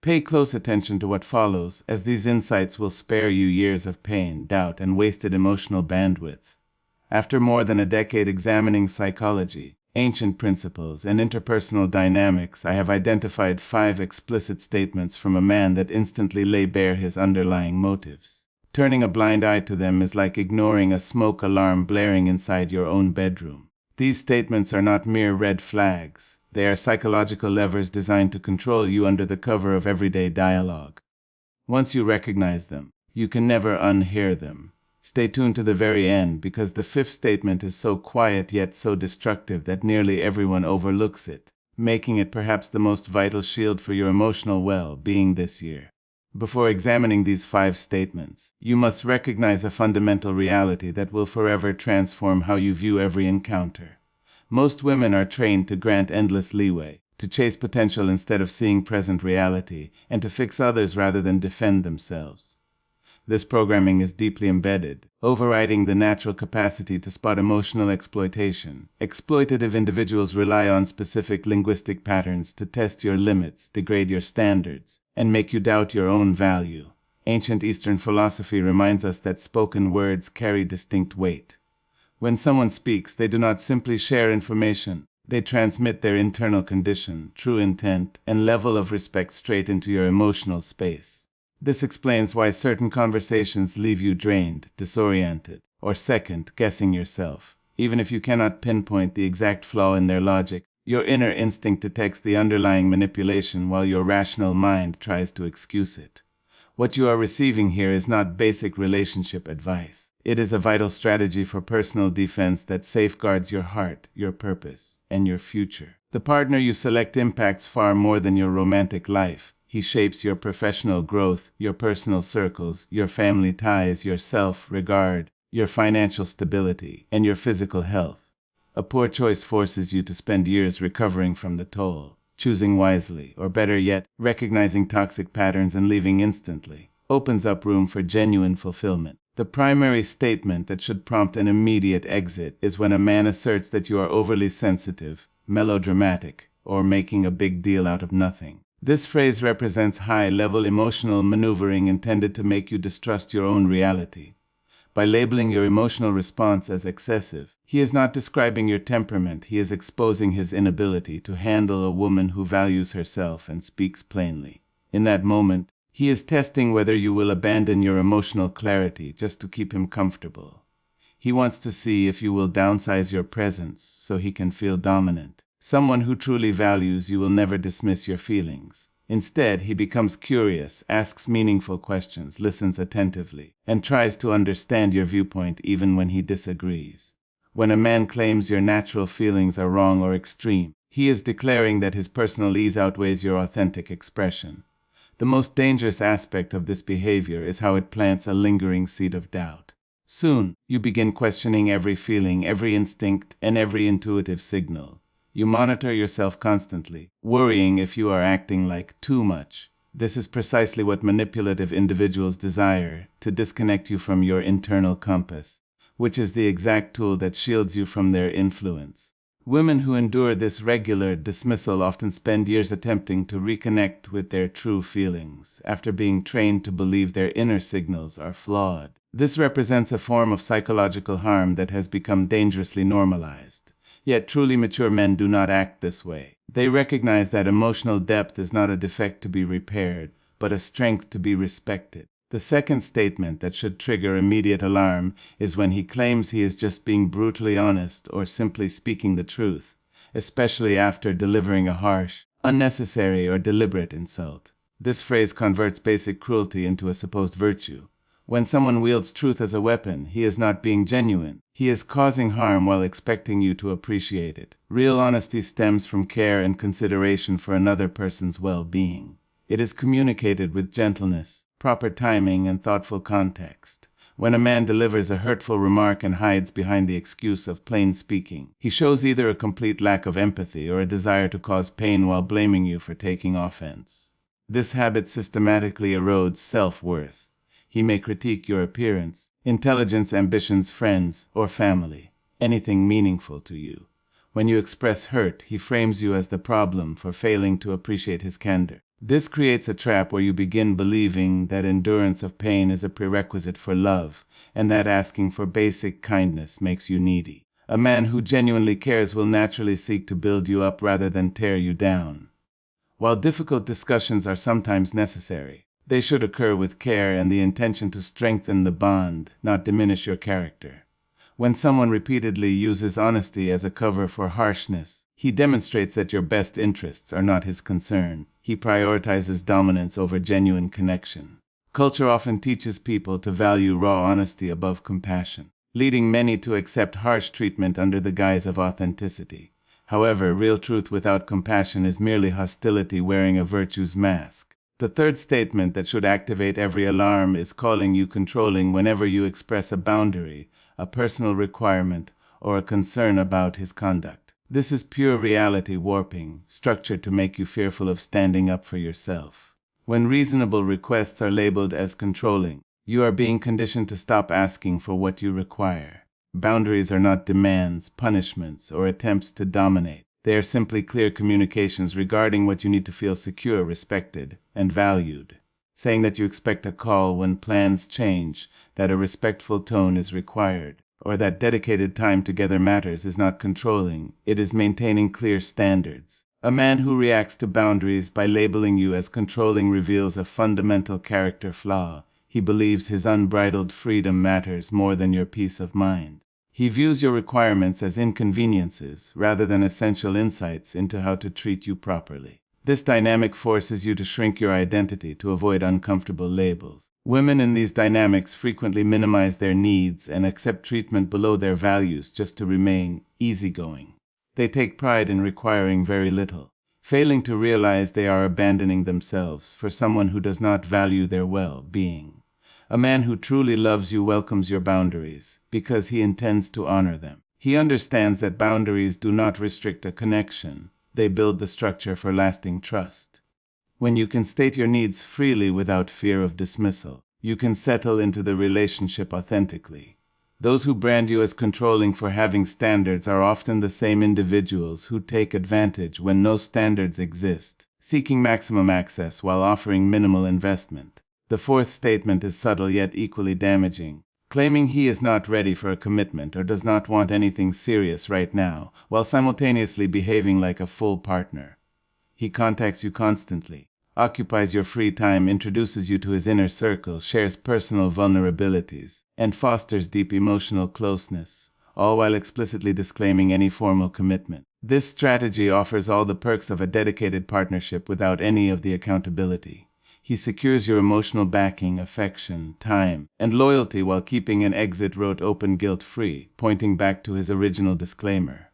Pay close attention to what follows, as these insights will spare you years of pain, doubt, and wasted emotional bandwidth. After more than a decade examining psychology, ancient principles, and interpersonal dynamics, I have identified 5 explicit statements from a man that instantly lay bare his underlying motives. Turning a blind eye to them is like ignoring a smoke alarm blaring inside your own bedroom. These statements are not mere red flags. They are psychological levers designed to control you under the cover of everyday dialogue. Once you recognize them, you can never unhear them. Stay tuned to the very end, because the 5th statement is so quiet yet so destructive that nearly everyone overlooks it, making it perhaps the most vital shield for your emotional well-being this year. Before examining these 5 statements, you must recognize a fundamental reality that will forever transform how you view every encounter. Most women are trained to grant endless leeway, to chase potential instead of seeing present reality, and to fix others rather than defend themselves. This programming is deeply embedded, overriding the natural capacity to spot emotional exploitation. Exploitative individuals rely on specific linguistic patterns to test your limits, degrade your standards, and make you doubt your own value. Ancient Eastern philosophy reminds us that spoken words carry distinct weight. When someone speaks, they do not simply share information. They transmit their internal condition, true intent, and level of respect straight into your emotional space. This explains why certain conversations leave you drained, disoriented, or second-guessing yourself. Even if you cannot pinpoint the exact flaw in their logic, your inner instinct detects the underlying manipulation while your rational mind tries to excuse it. What you are receiving here is not basic relationship advice. It is a vital strategy for personal defense that safeguards your heart, your purpose, and your future. The partner you select impacts far more than your romantic life. He shapes your professional growth, your personal circles, your family ties, your self-regard, your financial stability, and your physical health. A poor choice forces you to spend years recovering from the toll. Choosing wisely, or better yet, recognizing toxic patterns and leaving instantly, opens up room for genuine fulfillment. The primary statement that should prompt an immediate exit is when a man asserts that you are overly sensitive, melodramatic, or making a big deal out of nothing. This phrase represents high-level emotional maneuvering intended to make you distrust your own reality. By labeling your emotional response as excessive, he is not describing your temperament, he is exposing his inability to handle a woman who values herself and speaks plainly. In that moment, he is testing whether you will abandon your emotional clarity just to keep him comfortable. He wants to see if you will downsize your presence so he can feel dominant. Someone who truly values you will never dismiss your feelings. Instead, he becomes curious, asks meaningful questions, listens attentively, and tries to understand your viewpoint even when he disagrees. When a man claims your natural feelings are wrong or extreme, he is declaring that his personal ease outweighs your authentic expression. The most dangerous aspect of this behavior is how it plants a lingering seed of doubt. Soon, you begin questioning every feeling, every instinct, and every intuitive signal. You monitor yourself constantly, worrying if you are acting like too much. This is precisely what manipulative individuals desire, to disconnect you from your internal compass, which is the exact tool that shields you from their influence. Women who endure this regular dismissal often spend years attempting to reconnect with their true feelings, after being trained to believe their inner signals are flawed. This represents a form of psychological harm that has become dangerously normalized. Yet truly mature men do not act this way. They recognize that emotional depth is not a defect to be repaired, but a strength to be respected. The second statement that should trigger immediate alarm is when he claims he is just being brutally honest or simply speaking the truth, especially after delivering a harsh, unnecessary, or deliberate insult. This phrase converts basic cruelty into a supposed virtue. When someone wields truth as a weapon, he is not being genuine. He is causing harm while expecting you to appreciate it. Real honesty stems from care and consideration for another person's well-being. It is communicated with gentleness, proper timing, and thoughtful context. When a man delivers a hurtful remark and hides behind the excuse of plain speaking, he shows either a complete lack of empathy or a desire to cause pain while blaming you for taking offense. This habit systematically erodes self-worth. He may critique your appearance, intelligence, ambitions, friends, or family, anything meaningful to you. When you express hurt, he frames you as the problem for failing to appreciate his candor. This creates a trap where you begin believing that endurance of pain is a prerequisite for love, and that asking for basic kindness makes you needy. A man who genuinely cares will naturally seek to build you up rather than tear you down. While difficult discussions are sometimes necessary, they should occur with care and the intention to strengthen the bond, not diminish your character. When someone repeatedly uses honesty as a cover for harshness, he demonstrates that your best interests are not his concern. He prioritizes dominance over genuine connection. Culture often teaches people to value raw honesty above compassion, leading many to accept harsh treatment under the guise of authenticity. However, real truth without compassion is merely hostility wearing a virtue's mask. The third statement that should activate every alarm is calling you controlling whenever you express a boundary, a personal requirement, or a concern about his conduct. This is pure reality warping, structured to make you fearful of standing up for yourself. When reasonable requests are labeled as controlling, you are being conditioned to stop asking for what you require. Boundaries are not demands, punishments, or attempts to dominate. They are simply clear communications regarding what you need to feel secure, respected, and valued. Saying that you expect a call when plans change, that a respectful tone is required, or that dedicated time together matters is not controlling. It is maintaining clear standards. A man who reacts to boundaries by labeling you as controlling reveals a fundamental character flaw. He believes his unbridled freedom matters more than your peace of mind. He views your requirements as inconveniences rather than essential insights into how to treat you properly. This dynamic forces you to shrink your identity to avoid uncomfortable labels. Women in these dynamics frequently minimize their needs and accept treatment below their values just to remain easygoing. They take pride in requiring very little, failing to realize they are abandoning themselves for someone who does not value their well-being. A man who truly loves you welcomes your boundaries because he intends to honor them. He understands that boundaries do not restrict a connection. They build the structure for lasting trust. When you can state your needs freely without fear of dismissal, you can settle into the relationship authentically. Those who brand you as controlling for having standards are often the same individuals who take advantage when no standards exist, seeking maximum access while offering minimal investment. The fourth statement is subtle yet equally damaging, claiming he is not ready for a commitment or does not want anything serious right now, while simultaneously behaving like a full partner. He contacts you constantly, occupies your free time, introduces you to his inner circle, shares personal vulnerabilities, and fosters deep emotional closeness, all while explicitly disclaiming any formal commitment. This strategy offers all the perks of a dedicated partnership without any of the accountability. He secures your emotional backing, affection, time, and loyalty while keeping an exit road open guilt-free, pointing back to his original disclaimer.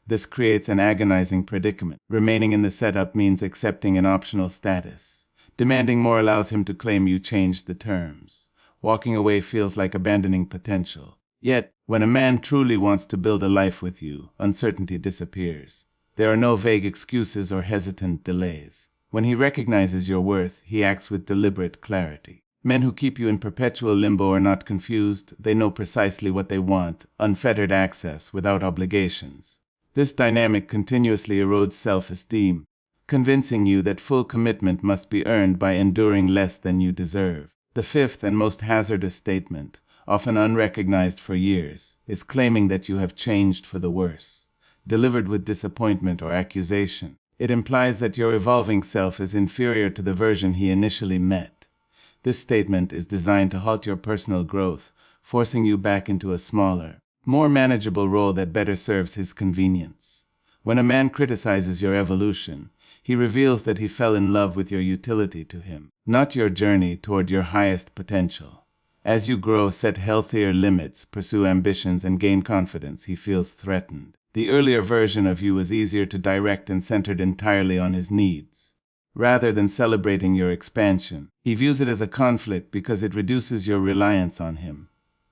This creates an agonizing predicament. Remaining in the setup means accepting an optional status. Demanding more allows him to claim you changed the terms. Walking away feels like abandoning potential. Yet, when a man truly wants to build a life with you, uncertainty disappears. There are no vague excuses or hesitant delays. When he recognizes your worth, he acts with deliberate clarity. Men who keep you in perpetual limbo are not confused. They know precisely what they want, unfettered access without obligations. This dynamic continuously erodes self-esteem, convincing you that full commitment must be earned by enduring less than you deserve. The fifth and most hazardous statement, often unrecognized for years, is claiming that you have changed for the worse. Delivered with disappointment or accusation, it implies that your evolving self is inferior to the version he initially met. This statement is designed to halt your personal growth, forcing you back into a smaller, more manageable role that better serves his convenience. When a man criticizes your evolution, he reveals that he fell in love with your utility to him, not your journey toward your highest potential. As you grow, set healthier limits, pursue ambitions, and gain confidence, he feels threatened. The earlier version of you was easier to direct and centered entirely on his needs. Rather than celebrating your expansion, he views it as a conflict because it reduces your reliance on him.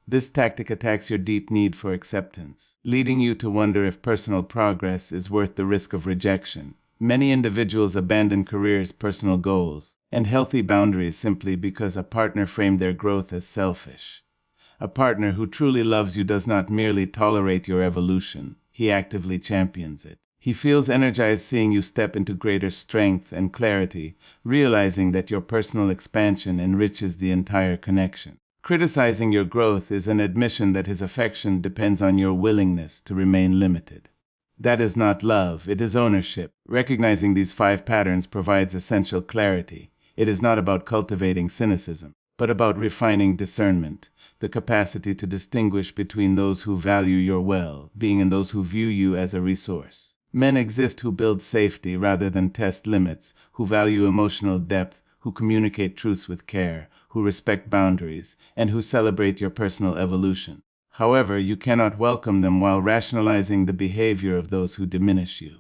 This tactic attacks your deep need for acceptance, leading you to wonder if personal progress is worth the risk of rejection. Many individuals abandon careers, personal goals, and healthy boundaries simply because a partner framed their growth as selfish. A partner who truly loves you does not merely tolerate your evolution, he actively champions it. He feels energized seeing you step into greater strength and clarity, realizing that your personal expansion enriches the entire connection. Criticizing your growth is an admission that his affection depends on your willingness to remain limited. That is not love, it is ownership. Recognizing these 5 patterns provides essential clarity. It is not about cultivating cynicism, but about refining discernment, the capacity to distinguish between those who value your well-being and those who view you as a resource. Men exist who build safety rather than test limits, who value emotional depth, who communicate truths with care, who respect boundaries, and who celebrate your personal evolution. However, you cannot welcome them while rationalizing the behavior of those who diminish you.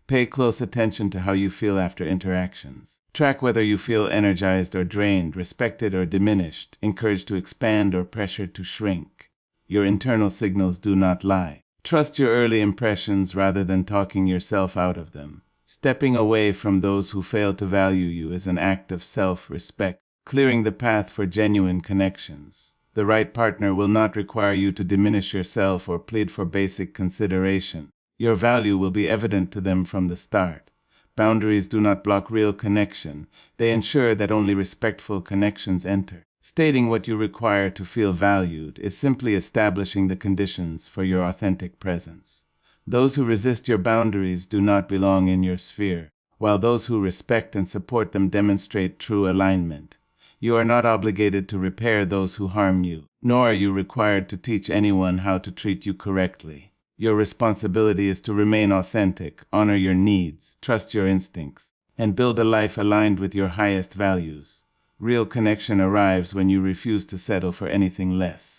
Pay close attention to how you feel after interactions. Track whether you feel energized or drained, respected or diminished, encouraged to expand or pressured to shrink. Your internal signals do not lie. Trust your early impressions rather than talking yourself out of them. Stepping away from those who fail to value you is an act of self-respect, clearing the path for genuine connections. The right partner will not require you to diminish yourself or plead for basic consideration. Your value will be evident to them from the start. Boundaries do not block real connection. They ensure that only respectful connections enter. Stating what you require to feel valued is simply establishing the conditions for your authentic presence. Those who resist your boundaries do not belong in your sphere, while those who respect and support them demonstrate true alignment. You are not obligated to repair those who harm you, nor are you required to teach anyone how to treat you correctly. Your responsibility is to remain authentic, honor your needs, trust your instincts, and build a life aligned with your highest values. Real connection arrives when you refuse to settle for anything less.